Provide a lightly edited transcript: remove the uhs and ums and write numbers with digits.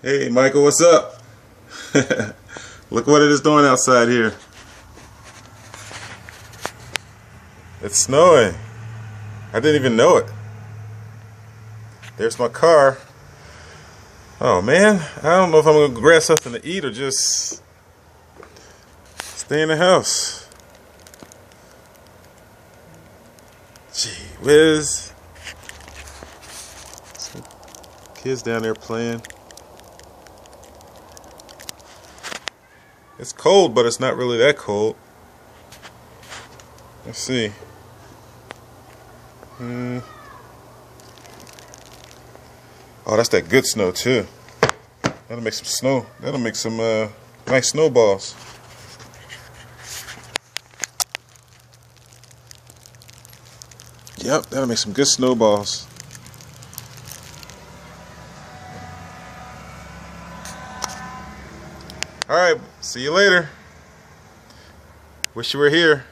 Hey Michael, what's up? Look what it is doing outside here. It's snowing. I didn't even know it. There's my car. Oh man, I don't know if I'm gonna grab something to eat or just stay in the house. Gee whiz. Some kids down there playing. It's cold, but it's not really that cold. Let's see. Oh, that's that good snow too. That'll make some snow. That'll make some nice snowballs. Yep, that'll make some good snowballs. Alright, see you later. Wish you were here.